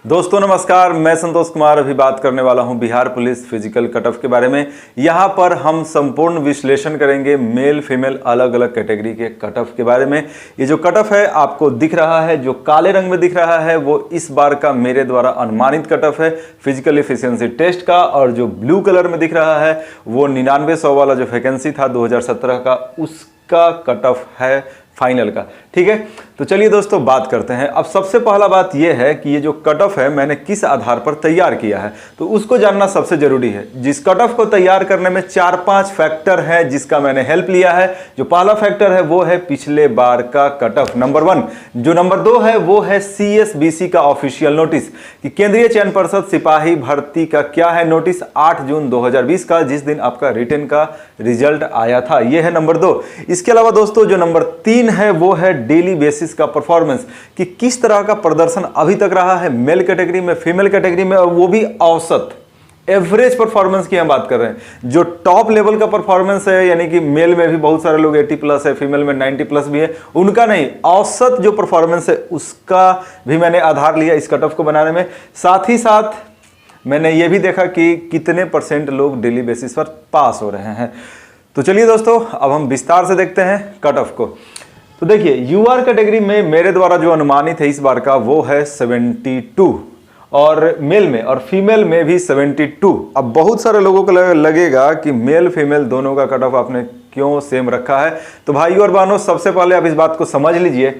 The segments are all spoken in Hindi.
दोस्तों नमस्कार, मैं संतोष कुमार अभी बात करने वाला हूं Bihar police physical cut off के बारे में। यहां पर हम संपूर्ण विश्लेषण करेंगे मेल फीमेल अलग अलग कैटेगरी के कट ऑफ के बारे में। ये जो कट ऑफ है आपको दिख रहा है, जो काले रंग में दिख रहा है वो इस बार का मेरे द्वारा अनुमानित कट ऑफ है फिजिकल एफिशिएंसी टेस्ट का, और जो ब्लू कलर में दिख रहा है वो 9900 वाला जो वैकेंसी था 2017 का, उसका कट ऑफ है फाइनल का। ठीक है, तो चलिए दोस्तों बात करते हैं। अब सबसे पहला बात यह है कि ये जो कट ऑफ है मैंने किस आधार पर तैयार किया है, तो उसको जानना सबसे जरूरी है। जिस कट ऑफ को तैयार करने में 4-5 फैक्टर है जिसका मैंने हेल्प लिया है। जो पहला फैक्टर है वो है पिछले बार का कट ऑफ, नंबर 1। जो नंबर 2 है वो है CSBC का ऑफिशियल नोटिस कि केंद्रीय चयन पर्षद सिपाही भर्ती का क्या है नोटिस 8 जून 2020 का, जिस दिन आपका रिटन का रिजल्ट आया था। यह है नंबर 2। इसके अलावा दोस्तों जो नंबर 3 है वो है डेली बेसिस का परफॉर्मेंस कि किस तरह का प्रदर्शन अभी तक रहा है मेल कैटेगरी में, फीमेल कैटेगरी में, और वो भी औसत एवरेज परफॉर्मेंस की हम बात कर रहे हैं। जो टॉप लेवल का परफॉर्मेंस है, यानी कि मेल में भी बहुत सारे लोग 80+ है, फीमेल में 90+ भी है, उनका नहीं, औसत जो परफॉर्मेंस है उसका भी मैंने आधार लिया इस कट ऑफ को बनाने में। साथ ही साथ मैंने ये भी देखा कि कितने % लोग डेली बेसिस पर पास हो रहे हैं। तो चलिए दोस्तों अब हम विस्तार से देखते हैं कट ऑफ को। तो देखिए यूआर कैटेगरी में मेरे द्वारा जो अनुमानित है इस बार का वो है 72, और मेल में और फीमेल में भी 72। अब बहुत सारे लोगों को लगेगा कि मेल फीमेल दोनों का कट ऑफ आपने क्यों सेम रखा है। तो भाइयों और बहनों, सबसे पहले आप इस बात को समझ लीजिए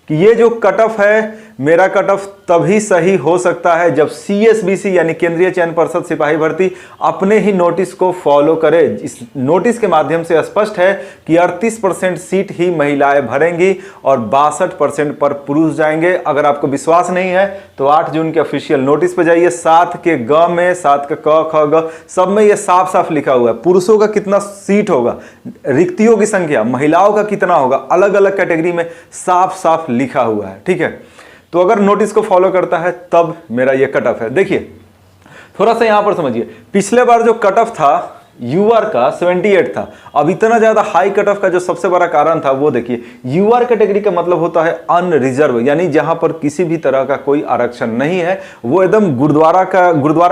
कि ये जो कट ऑफ है मेरा कट ऑफ तभी सही हो सकता है जब CSBC यानी केंद्रीय चयन पर्षद सिपाही भर्ती अपने ही नोटिस को फॉलो करे। इस नोटिस के माध्यम से स्पष्ट है कि 38% सीट ही महिलाएं भरेंगी और 62% पर पुरुष जाएंगे। अगर आपको विश्वास नहीं है तो 8 जून के ऑफिशियल नोटिस पर जाइए। 7 के ग में, 7 के क ख ग सब में यह साफ साफ लिखा हुआ है पुरुषों का कितना सीट होगा, रिक्तियों की संख्या, महिलाओं का कितना होगा, अलग अलग कैटेगरी में साफ साफ लिखा हुआ है। ठीक है, तो अगर नोटिस को फॉलो करता है तब मेरा ये कट ऑफ है। देखिए थोड़ा सा यहां पर समझिए, पिछले बार जो कट ऑफ था यूआर का 78 था। अब इतना ज्यादा हाई कट ऑफ का जो सबसे बड़ा कारण था वो देखिए, यूआर कैटेगरी का मतलब होता है अनरिजर्व, यानी जहां पर किसी भी तरह का कोई आरक्षण नहीं है, वो एकदम गुरुद्वारा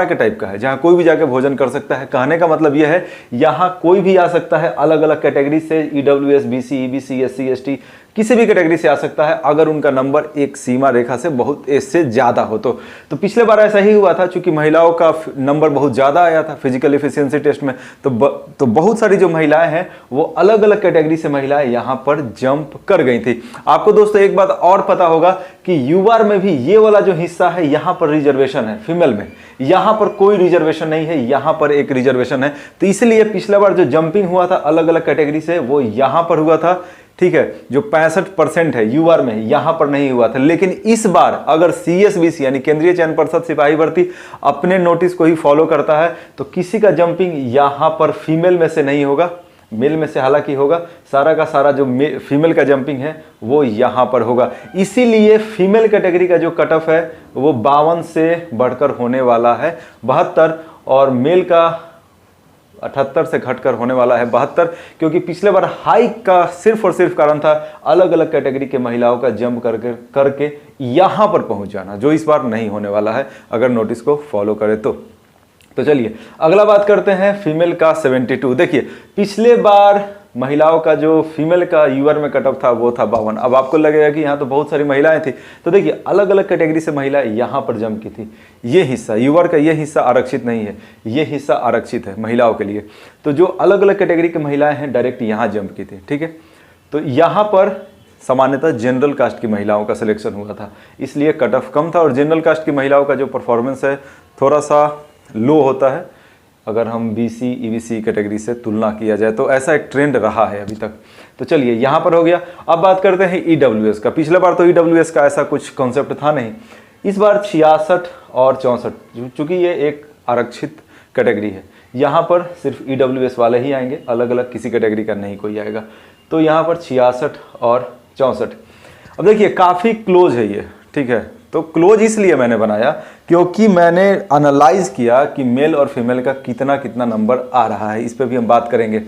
के टाइप का है जहां कोई भी जाके भोजन कर सकता है। कहने का मतलब यह है यहां कोई भी आ सकता है अलग अलग कैटेगरी से, EWS, BC, EBC, SC, ST, किसी भी कैटेगरी से आ सकता है अगर उनका नंबर एक सीमा रेखा से बहुत से ज्यादा हो तो पिछले बार ऐसा ही हुआ था। चूंकि महिलाओं का नंबर बहुत ज्यादा आया था फिजिकल एफिशिएंसी टेस्ट में, तो बहुत सारी जो महिलाएं हैं वो अलग अलग कैटेगरी से महिलाएं यहां पर जंप कर गई थी। आपको दोस्तों एक बात और पता होगा कि यूआर में भी ये वाला जो हिस्सा है यहां पर रिजर्वेशन है, फीमेल में यहां पर कोई रिजर्वेशन नहीं है, यहां पर एक रिजर्वेशन है। तो इसलिए पिछला बार जो जंपिंग हुआ था अलग अलग कैटेगरी से वो यहां पर हुआ था। ठीक है, जो 65% है यूआर में यहां पर नहीं हुआ था। लेकिन इस बार अगर CSBC यानी केंद्रीय चयन पर्षद सिपाही भर्ती अपने नोटिस को ही फॉलो करता है तो किसी का जंपिंग यहां पर फीमेल में से नहीं होगा, मेल में से हालांकि होगा। सारा का सारा जो फीमेल का जंपिंग है वो यहां पर होगा। इसीलिए फीमेल कैटेगरी का जो कट ऑफ है वो 52 से बढ़कर होने वाला है 72, और मेल का 78 से घटकर होने वाला है 72, क्योंकि पिछले बार हाइक का सिर्फ और सिर्फ कारण था अलग अलग कैटेगरी के महिलाओं का जंप करके यहां पर पहुंच जाना, जो इस बार नहीं होने वाला है अगर नोटिस को फॉलो करे तो चलिए अगला बात करते हैं फीमेल का 72। देखिए पिछले बार महिलाओं का जो फीमेल का यूआर में कट ऑफ था वो था 52। अब आपको लगेगा कि यहाँ तो बहुत सारी महिलाएं थी, तो देखिए अलग अलग कैटेगरी से महिलाएं यहाँ पर जंप की थी। ये हिस्सा यूआर का ये हिस्सा आरक्षित नहीं है, ये हिस्सा आरक्षित है महिलाओं के लिए। तो जो अलग अलग कैटेगरी की महिलाएं हैं डायरेक्ट यहाँ जंप की थी। ठीक है, तो यहाँ पर सामान्यतः जनरल कास्ट की महिलाओं का सिलेक्शन हुआ था, इसलिए कट ऑफ कम था। और जनरल कास्ट की महिलाओं का जो परफॉर्मेंस है थोड़ा सा लो होता है अगर हम BC, EBC कैटेगरी से तुलना किया जाए, तो ऐसा एक ट्रेंड रहा है अभी तक। तो चलिए यहाँ पर हो गया। अब बात करते हैं EWS का। पिछले बार तो EWS का ऐसा कुछ कॉन्सेप्ट था नहीं, इस बार 66 और 64, चूंकि ये एक आरक्षित कैटेगरी है यहाँ पर सिर्फ EWS वाले ही आएंगे, अलग अलग किसी कैटेगरी का नहीं कोई आएगा। तो यहाँ पर 66 और 64। अब देखिए काफ़ी क्लोज है ये। ठीक है, तो क्लोज इसलिए मैंने बनाया क्योंकि मैंने एनालाइज किया कि मेल और फीमेल का कितना कितना नंबर आ रहा है। इस पर भी हम बात करेंगे।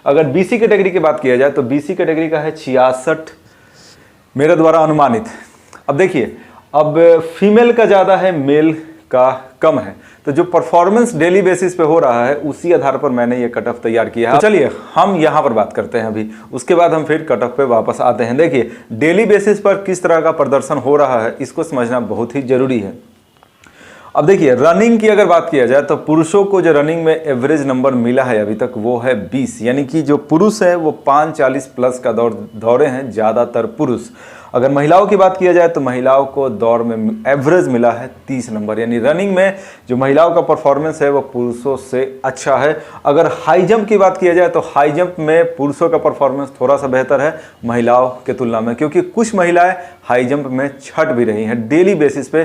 अगर BC कैटेगरी की बात किया जाए तो BC कैटेगरी का है 66 मेरे द्वारा अनुमानित। अब देखिए अब फीमेल का ज़्यादा है, मेल का कम है। तो जो परफॉर्मेंस डेली बेसिस पे हो रहा है उसी आधार पर मैंने ये कट ऑफ तैयार किया है। तो चलिए हम यहाँ पर बात करते हैं अभी, उसके बाद हम फिर कट ऑफ पे वापस आते हैं। देखिए डेली बेसिस पर किस तरह का प्रदर्शन हो रहा है इसको समझना बहुत ही जरूरी है। अब देखिए रनिंग की अगर बात किया जाए तो पुरुषों को जो रनिंग में एवरेज नंबर मिला है अभी तक वो है 20, यानी कि जो पुरुष है वो 5:40 प्लस का दौड़े हैं ज़्यादातर पुरुष। अगर महिलाओं की बात किया जाए तो महिलाओं को दौड़ में एवरेज मिला है 30 नंबर, यानी रनिंग में जो महिलाओं का परफॉर्मेंस है वो पुरुषों से अच्छा है। अगर हाई जंप की बात किया जाए तो हाई जंप में पुरुषों का परफॉर्मेंस थोड़ा सा बेहतर है महिलाओं के तुलना में, क्योंकि कुछ महिलाएं हाई जंप में छट भी रही हैं, डेली बेसिस पे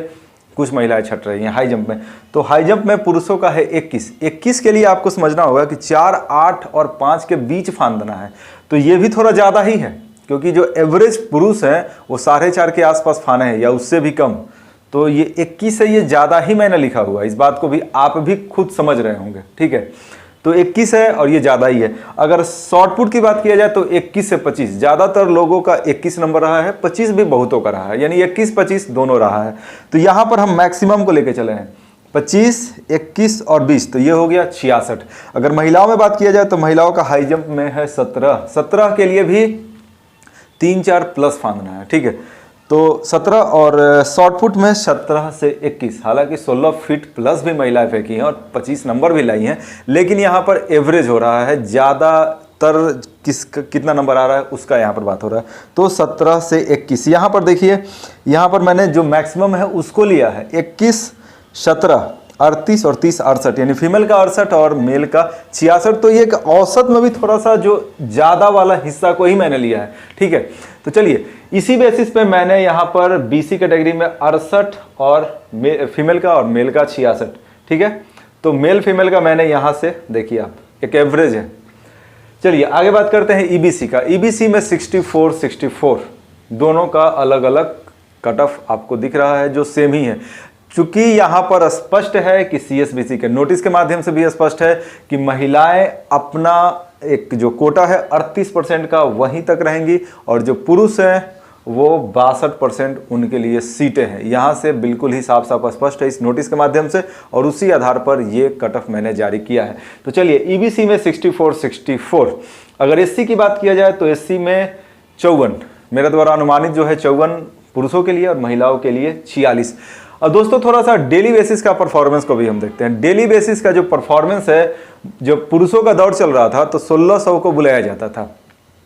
कुछ महिलाएं छट रही हैं हाई जंप में। तो हाई जंप में पुरुषों का है 21 के लिए आपको समझना होगा कि 4, 8 और 5 के बीच फांदना है, तो ये भी थोड़ा ज़्यादा ही है, क्योंकि जो एवरेज पुरुष हैं वो 4.5 के आसपास फाने हैं या उससे भी कम। तो ये 21 है, ये ज़्यादा ही मैंने लिखा हुआ है, इस बात को भी आप भी खुद समझ रहे होंगे, ठीक है। तो 21 है और ये ज़्यादा ही है। अगर शॉर्ट पुट की बात किया जाए तो 21 से 25, ज़्यादातर लोगों का 21 नंबर रहा है, 25 भी बहुतों का रहा है, यानी 21-25 दोनों रहा है। तो यहाँ पर हम मैक्सिमम को लेके चले हैं 25, 21 और 20, तो ये हो गया 66। अगर महिलाओं में बात किया जाए तो महिलाओं का हाई जंप में है 17 के लिए भी 3-4 प्लस फांदना है, ठीक है। तो 17 और शॉर्ट पुट में 17 से 21, हालांकि 16 फीट प्लस भी महिलाएं फेंकी हैं और 25 नंबर भी लाई हैं, लेकिन यहाँ पर एवरेज हो रहा है, ज़्यादातर कितना नंबर आ रहा है उसका यहाँ पर बात हो रहा है। तो 17 से 21, यहाँ पर देखिए, यहाँ पर मैंने जो मैक्सिमम है उसको लिया है 21, 17, 38 और 30 68, यानी फीमेल का 68 और मेल का 66। तो ये एक औसत में भी थोड़ा सा जो ज़्यादा वाला हिस्सा को ही मैंने लिया है, ठीक है। तो चलिए इसी बेसिस पे मैंने यहाँ पर बीसी कैटेगरी में 68 और फीमेल का और मेल का 66, ठीक है। तो मेल फीमेल का मैंने यहाँ से देखिए आप एक एवरेज है। चलिए आगे बात करते हैं ईबीसी का। ईबीसी में 64 दोनों का अलग अलग कट ऑफ आपको दिख रहा है जो सेम ही है। चूंकि यहाँ पर स्पष्ट है कि सीएसबीसी के नोटिस के माध्यम से भी स्पष्ट है कि महिलाएं अपना एक जो कोटा है 38% का वहीं तक रहेंगी और जो पुरुष हैं वो 62% उनके लिए सीटें हैं। यहाँ से बिल्कुल ही साफ साफ स्पष्ट है इस नोटिस के माध्यम से, और उसी आधार पर ये कट ऑफ मैंने जारी किया है। तो चलिए ईबीसी में 64। अगर एससी की बात किया जाए तो एससी में 54, मेरे द्वारा अनुमानित जो है 54 पुरुषों के लिए और महिलाओं के लिए 46। और दोस्तों थोड़ा सा डेली बेसिस का परफॉर्मेंस को भी हम देखते हैं। डेली बेसिस का जो परफॉर्मेंस है, जो पुरुषों का दौड़ चल रहा था तो 1600 को बुलाया जाता था,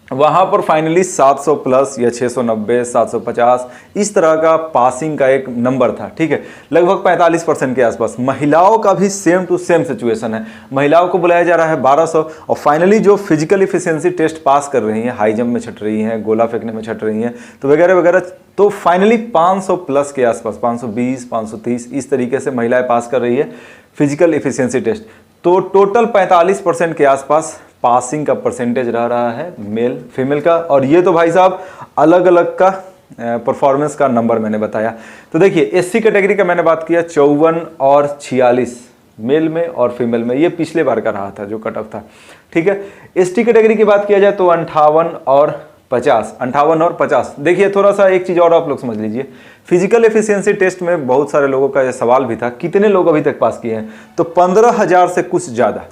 वहाँ पर फाइनली 700 प्लस या 690, 750 इस तरह का पासिंग का एक नंबर था, ठीक है, लगभग 45% के आसपास। महिलाओं का भी सेम टू सेम सिचुएशन है, महिलाओं को बुलाया जा रहा है 1200, और फाइनली जो फिजिकल इफिशिएंसी टेस्ट पास कर रही हैं, हाई जंप में छट रही हैं, गोला फेंकने में छट रही हैं, तो वगैरह वगैरह, तो फाइनली 500 प्लस के आसपास, 520, 530 इस तरीके से महिलाएं पास कर रही है फिजिकल इफिशिएंसी टेस्ट। तो टोटल 45% के आसपास पासिंग का परसेंटेज रह रहा है मेल फीमेल का। और ये तो भाई साहब अलग अलग का परफॉर्मेंस का नंबर मैंने बताया। तो देखिए एससी कैटेगरी का मैंने बात किया 54 और 46 मेल में और फीमेल में, ये पिछले बार का रहा था जो कट ऑफ था, ठीक है। एसटी कैटेगरी की बात किया जाए तो 58 और 50। देखिए थोड़ा सा एक चीज़ और आप लोग समझ लीजिए, फिजिकल एफिशिएंसी टेस्ट में बहुत सारे लोगों का यह सवाल भी था कितने लोग अभी तक पास किए हैं, तो 15,000 से कुछ ज़्यादा,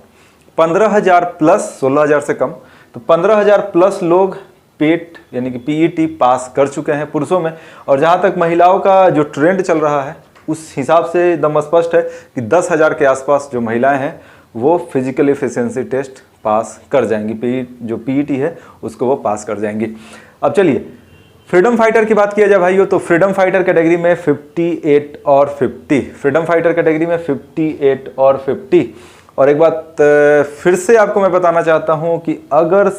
15,000 प्लस 16,000 से कम, तो 15,000 प्लस लोग पेट यानी कि पीईटी पास कर चुके हैं पुरुषों में। और जहाँ तक महिलाओं का जो ट्रेंड चल रहा है उस हिसाब से एकदम स्पष्ट है कि 10,000 के आसपास जो महिलाएं हैं वो फिजिकल एफिशिएंसी टेस्ट पास कर जाएंगी, जो पीईटी है उसको वो पास कर जाएंगी। अब चलिए फ्रीडम फाइटर की बात किया जाए भाइयों, तो फ्रीडम फाइटर कैटेगरी में 58 और 50, फ्रीडम फाइटर कैटेगरी में 58 और 50। और एक बात फिर से आपको मैं बताना चाहता हूं कि अगर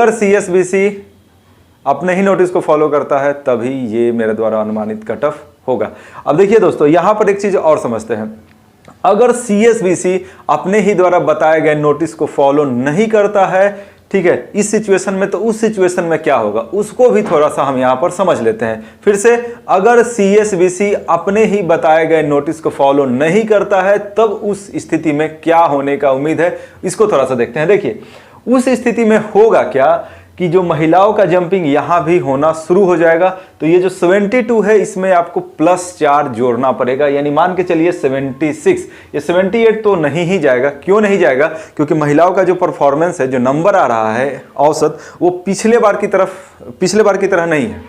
सीएसबीसी अपने ही नोटिस को फॉलो करता है तभी ये मेरे द्वारा अनुमानित कट ऑफ होगा। अब देखिए दोस्तों यहां पर एक चीज और समझते हैं, अगर सीएसबीसी अपने ही द्वारा बताए गए नोटिस को फॉलो नहीं करता है, ठीक है, इस सिचुएशन में, तो उस सिचुएशन में क्या होगा उसको भी थोड़ा सा हम यहां पर समझ लेते हैं। फिर से, अगर सीएसबीसी अपने ही बताए गए नोटिस को फॉलो नहीं करता है तब उस स्थिति में क्या होने का उम्मीद है, इसको थोड़ा सा देखते हैं। देखिए उस स्थिति में होगा क्या कि जो महिलाओं का जंपिंग यहाँ भी होना शुरू हो जाएगा। तो ये जो 72 है इसमें आपको +4 जोड़ना पड़ेगा, यानी मान के चलिए 76। ये 78 तो नहीं ही जाएगा। क्यों नहीं जाएगा? क्योंकि महिलाओं का जो परफॉर्मेंस है, जो नंबर आ रहा है औसत, वो पिछले बार की तरह नहीं है।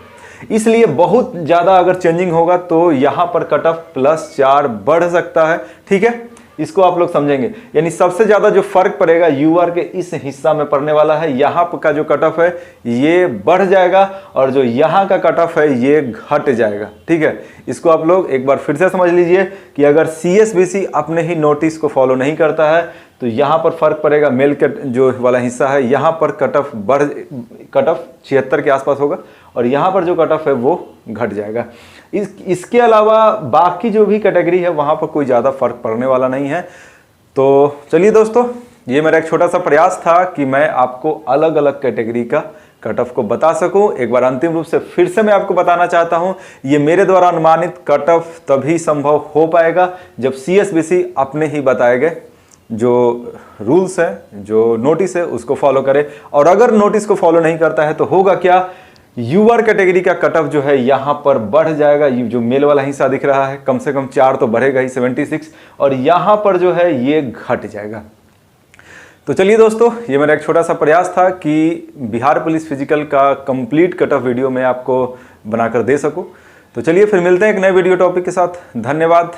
इसलिए बहुत ज़्यादा अगर चेंजिंग होगा तो यहाँ पर कट ऑफ +4 बढ़ सकता है। ठीक है, इसको आप लोग समझेंगे। यानी सबसे ज़्यादा जो फर्क पड़ेगा यूआर के इस हिस्सा में पड़ने वाला है। यहाँ का जो कट ऑफ है ये बढ़ जाएगा और जो यहाँ का कट ऑफ है ये घट जाएगा। ठीक है, इसको आप लोग एक बार फिर से समझ लीजिए कि अगर CSBC अपने ही नोटिस को फॉलो नहीं करता है तो यहाँ पर फर्क पड़ेगा। मेल के जो वाला हिस्सा है यहाँ पर कट ऑफ 76 के आसपास होगा और यहाँ पर जो कट ऑफ है वो घट जाएगा। इसके अलावा बाकी जो भी कैटेगरी है वहाँ पर कोई ज़्यादा फर्क पड़ने वाला नहीं है। तो चलिए दोस्तों, ये मेरा एक छोटा सा प्रयास था कि मैं आपको अलग अलग कैटेगरी का कट ऑफ को बता सकूं। एक बार अंतिम रूप से फिर से मैं आपको बताना चाहता हूं, ये मेरे द्वारा अनुमानित कट ऑफ तभी संभव हो पाएगा जब CSBC अपने ही बताए गए जो रूल्स है, जो नोटिस है, उसको फॉलो करे। और अगर नोटिस को फॉलो नहीं करता है तो होगा क्या, यूआर कैटेगरी का कट ऑफ जो है यहाँ पर बढ़ जाएगा। ये जो मेल वाला हिस्सा दिख रहा है कम से कम 4 तो बढ़ेगा ही, 76, और यहाँ पर जो है ये घट जाएगा। तो चलिए दोस्तों, ये मेरा एक छोटा सा प्रयास था कि बिहार पुलिस फिजिकल का कंप्लीट कट ऑफ वीडियो मैं आपको बनाकर दे सकूं। तो चलिए फिर मिलते हैं एक नए वीडियो टॉपिक के साथ। धन्यवाद।